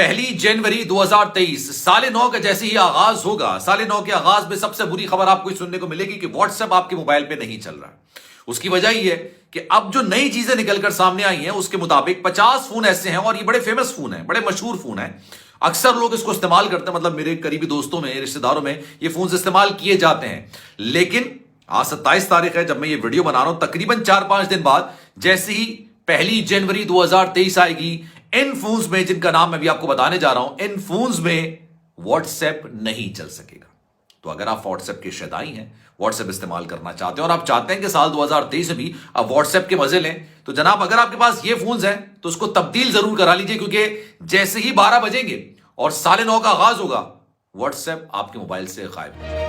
1 जनवरी 2023 साले 9 का जैसे ही आगाज होगा, साले 9 के आगाज में सबसे बुरी खबर आपको सुनने को मिलेगी कि व्हाट्सएप आपके मोबाइल पे नहीं चल रहा। उसकी वजह यह है कि अब जो नई चीजें निकलकर सामने आई हैं उसके मुताबिक 50 फोन ऐसे हैं, और ये बड़े फेमस फोन हैं, बड़े मशहूर फोन हैं, अक्सर लोग इसको इस्तेमाल करते हैं, मतलब मेरे करीबी दोस्तों में, रिश्तेदारों में ये फोन इस्तेमाल किए जाते हैं। लेकिन आज 27 तारीख है जब मैं ये वीडियो बना रहा हूं, तकरीबन 4-5 दिन बाद जैसे ही 1 जनवरी 2023 आएगी, इन फोन्स में, जिनका नाम मैं भी आपको बताने जा रहा हूं, इन फोन्स में व्हाट्सएप नहीं चल सकेगा। तो अगर आप व्हाट्सएप के शैदाई हैं, व्हाट्सएप इस्तेमाल करना चाहते हैं और आप चाहते हैं कि साल 2023 में भी आप व्हाट्सएप के मजे लें, तो जनाब अगर आपके पास ये फोन्स हैं तो उसको तब्दील जरूर करा लीजिए, क्योंकि जैसे ही 12 बजेंगे और साले 9 का आगाज होगा, व्हाट्सएप आपके मोबाइल से गायब है।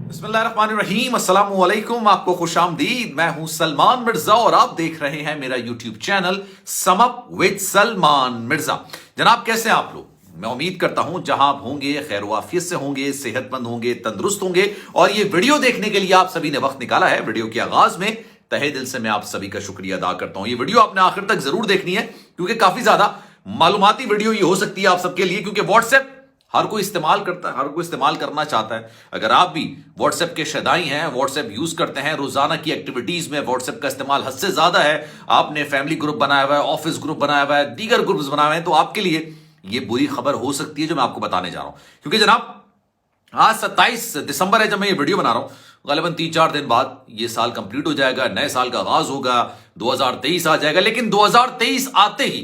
बिस्मिल्लाहिर्रहमानिर्रहीम, अस्सलाम वालेकुम, आपको खुशामदीद। मैं हूं सलमान मिर्जा और आप देख रहे हैं मेरा YouTube channel sum up with Salman Mirza. जनाब कैसे हैं आप लोग? मैं उम्मीद करता हूं जहां आप होंगे खैर वाफियत से होंगे, सेहतमंद होंगे, तंदुरुस्त होंगे, और ये वीडियो देखने के लिए आप सभी ने वक्त निकाला है। वीडियो के आगाज में तहे दिल से मैं आप सभी का शुक्रिया अदा करता हूं। ये वीडियो आपने आखिर तक जरूर देखनी है, क्योंकि काफी ज्यादा मालूमाती वीडियो ये हो सकती है आप सबके लिए, क्योंकि व्हाट्सएप हर कोई इस्तेमाल करता है, हर कोई इस्तेमाल करना चाहता है। अगर आप भी व्हाट्सएप के शैदाई हैं, व्हाट्सएप यूज करते हैं, रोजाना की एक्टिविटीज में व्हाट्सएप का इस्तेमाल हद से ज्यादा है, आपने फैमिली ग्रुप बनाया हुआ है, ऑफिस ग्रुप बनाया हुआ है, दीगर ग्रुप्स बनाए हुए हैं, तो आपके लिए यह बुरी खबर हो सकती है जो मैं आपको बताने जा रहा हूं। क्योंकि जनाब आज 27 दिसंबर है जब मैं ये वीडियो बना रहा हूं, गालिबन 3-4 दिन बाद ये साल कंप्लीट हो जाएगा, नए साल का आगाज होगा, 2023 आ जाएगा। लेकिन 2023 आते ही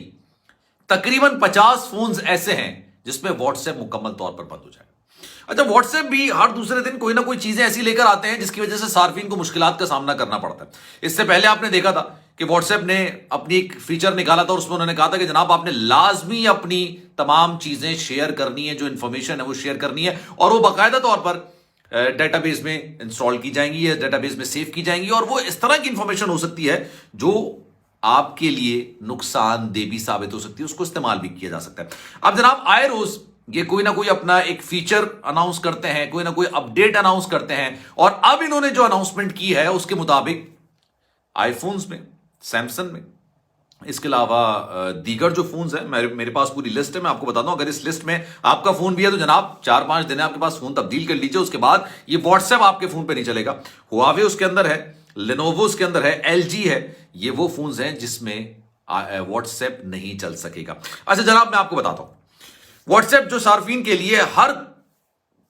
तकरीबन 50 फोन्स ऐसे हैं जिसमें व्हाट्सएप मुकम्मल तौर पर बंद हो जाएगा। अच्छा, व्हाट्सएप भी हर दूसरे दिन कोई ना कोई चीजें ऐसी लेकर आते हैं जिसकी वजह से सार्फिन को मुश्किलात का सामना करना पड़ता है। इससे पहले आपने देखा था कि व्हाट्सएप ने अपनी एक फीचर निकाला था, उसमें उन्होंने कहा था कि जनाब आपने लाजमी अपनी तमाम चीजें शेयर करनी है, जो इंफॉर्मेशन है वो शेयर करनी है, और वो बाकायदा तौर पर डेटाबेस में इंस्टॉल की जाएंगी या डेटाबेस में सेव की जाएंगी, और वो इस तरह की इंफॉर्मेशन हो सकती है जो आपके लिए नुकसानदेह भी साबित हो सकती है, उसको इस्तेमाल भी किया जा सकता है। अब जनाब आए रोज ये कोई ना कोई अपना एक फीचर अनाउंस करते हैं, कोई ना कोई अपडेट अनाउंस करते हैं, और अब इन्होंने जो अनाउंसमेंट की है उसके मुताबिक आईफोन्स में, सैमसंग में, इसके अलावा दीगर जो फोन्स हैं, मेरे पास पूरी लिस्ट है, मैं आपको बताता हूं। अगर इस लिस्ट में आपका फोन भी है तो जनाब 4-5 दिन है आपके पास, फोन तब्दील कर लीजिए। उसके बाद ये व्हाट्सएप आपके फोन पे नहीं चलेगा। हुआवे उसके अंदर है, लेनोवो उसके अंदर है, एलजी है, ये वो फोन्स हैं जिसमें व्हाट्सएप नहीं चल सकेगा। अच्छा जनाब मैं आपको बताता हूं, व्हाट्सएप जो सार्फिन के लिए हर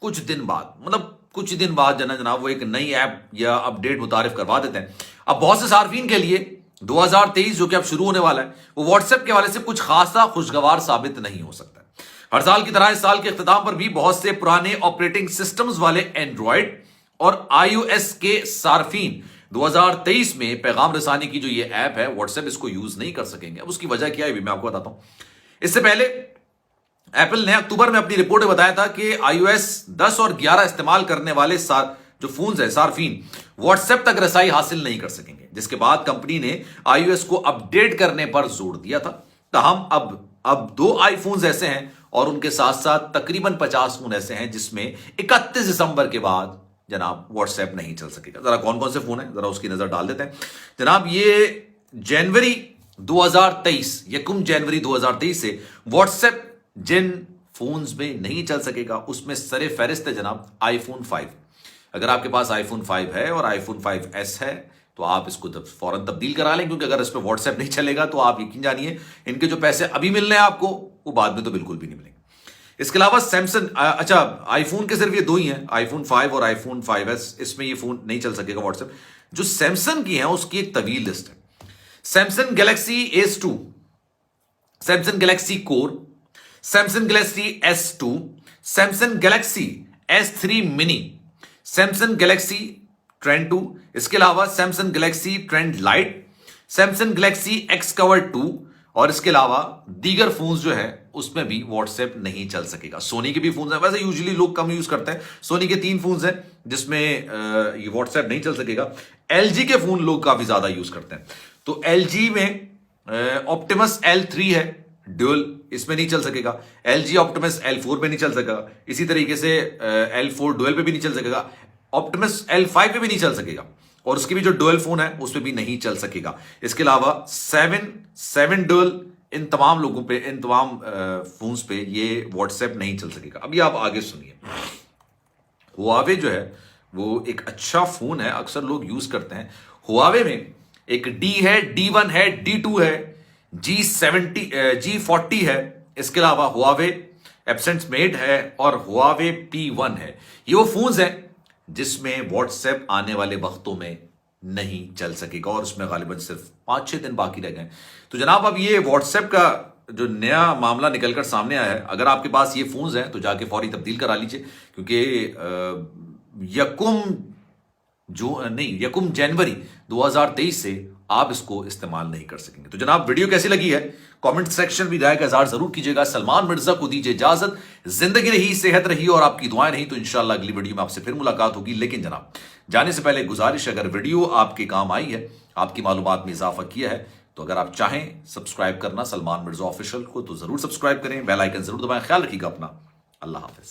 कुछ दिन बाद, मतलब कुछ दिन बाद जनाब वो एक नई ऐप या अपडेट मुतारिफ करवा देते हैं। अब बहुत से सार्फिन के लिए 2023 जो कि अब शुरू होने वाला है, वो व्हाट्सएप के हवाले से कुछ खासा खुशगवार साबित नहीं हो सकता। हर साल की तरह इस साल के इख्तिताम पर भी बहुत से पुराने ऑपरेटिंग सिस्टम्स वाले एंड्रॉयड और iOS के सार्फिन 2023 में पैगाम रसानी की जो ये ऐप है व्हाट्सएप, इसको यूज नहीं कर सकेंगे। अब उसकी वजह क्या है भी मैं आपको बताता हूं। इससे पहले एप्पल ने अक्टूबर में अपनी रिपोर्ट में बताया था कि iOS 10 और 11 इस्तेमाल करने वाले जो फोन्स है सार्फिन व्हाट्सएप तक रसाई हासिल नहीं कर सकेंगे, जिसके बाद कंपनी ने iOS को अपडेट करने पर जोर दिया था। ताहम अब 2 आईफोन्स ऐसे हैं और उनके साथ साथ तकरीबन 50 फोन ऐसे हैं जिसमें 31 दिसंबर के बाद जनाब व्हाट्सएप नहीं चल सकेगा। जरा कौन कौन से फोन है जरा उसकी नजर डाल देते हैं। जनाब ये जनवरी 2023, यकुम जनवरी 2023 से व्हाट्सएप जिन फोन्स में नहीं चल सकेगा उसमें सरे फहरिस्त है जनाब आईफोन 5। अगर आपके पास आईफोन 5 है और आईफोन 5S है तो आप इसको फौरन तब्दील करा लें, क्योंकि अगर इस पर व्हाट्सएप नहीं चलेगा तो आप यकीन जानिए इनके जो पैसे अभी मिलने हैं आपको वो बाद में तो बिल्कुल भी नहीं मिलेंगे। इसके अलावा सैमसंग, अच्छा आईफोन के सिर्फ ये 2 ही हैं, आईफोन 5 और आईफोन 5S, इसमें ये फोन नहीं चल सकेगा व्हाट्सएप। जो सैमसंग की है उसकी एक तवील लिस्ट है। Samsung Galaxy S2, Samsung Galaxy core, Samsung Galaxy S2, Samsung Galaxy S3 mini, Samsung Galaxy trend 2, इसके अलावा Samsung Galaxy trend light, Samsung Galaxy x cover 2, और इसके अलावा दीगर फोन्स जो है उसमें भी व्हाट्सएप नहीं चल सकेगा। सोनी के भी फोन्स हैं, वैसे यूजुअली लोग कम यूज करते हैं। सोनी के 3 फोन्स हैं जिसमें ये व्हाट्सएप नहीं चल सकेगा। एलजी के फोन लोग काफी ज्यादा यूज करते हैं, तो एलजी में ऑप्टिमस L3 है ड्यूल, इसमें नहीं चल सकेगा। एलजी ऑप्टिमस L4 पे नहीं चल सकेगा, इसी तरीके से L4 ड्यूल पे भी नहीं चल सकेगा, ऑप्टिमस L5 पे भी नहीं चल सकेगा। और उसकी भी जो डुअल फोन है उस पर भी नहीं चल सकेगा। इसके अलावा 7 डुअल इन तमाम लोगों पे, इन तमाम फोन्स पे ये व्हाट्सएप नहीं चल सकेगा। अभी आप आगे सुनिए। हुआवे जो है वो एक अच्छा फोन है, अक्सर लोग यूज करते हैं। हुआवे में एक डी है, D1 है, D2 है, G40 है। इसके अलावा हुआवे एब्सेंट मेड है और हुआवे P1 है। ये वो फोन्स हैं जिसमें व्हाट्सएप आने वाले वक्तों में नहीं चल सकेगा और उसमें गालिबन सिर्फ 5-6 दिन बाकी रह गए। तो जनाब अब ये व्हाट्सएप का जो नया मामला निकलकर सामने आया है, अगर आपके पास ये फोन्स हैं तो जाके फौरी तब्दील करा लीजिए, क्योंकि यकुम जनवरी 2023 से आप इसको इस्तेमाल नहीं कर सकेंगे। तो जनाब वीडियो कैसी लगी है कमेंट सेक्शन में राय का इज़हार जरूर कीजिएगा। सलमान मिर्जा को दीजिए इजाजत। जिंदगी रही, सेहत रही और आपकी दुआएं रही तो इंशाल्लाह अगली वीडियो में आपसे फिर मुलाकात होगी। लेकिन जनाब जाने से पहले गुजारिश, अगर वीडियो आपके काम आई है, आपकी मालूमात में इजाफा किया है, तो अगर आप चाहें सब्सक्राइब करना सलमान मिर्जा ऑफिशियल को तो जरूर सब्सक्राइब करें, बेल आइकन जरूर दबाएं। ख्याल रखिएगा अपना। अल्लाह हाफिज।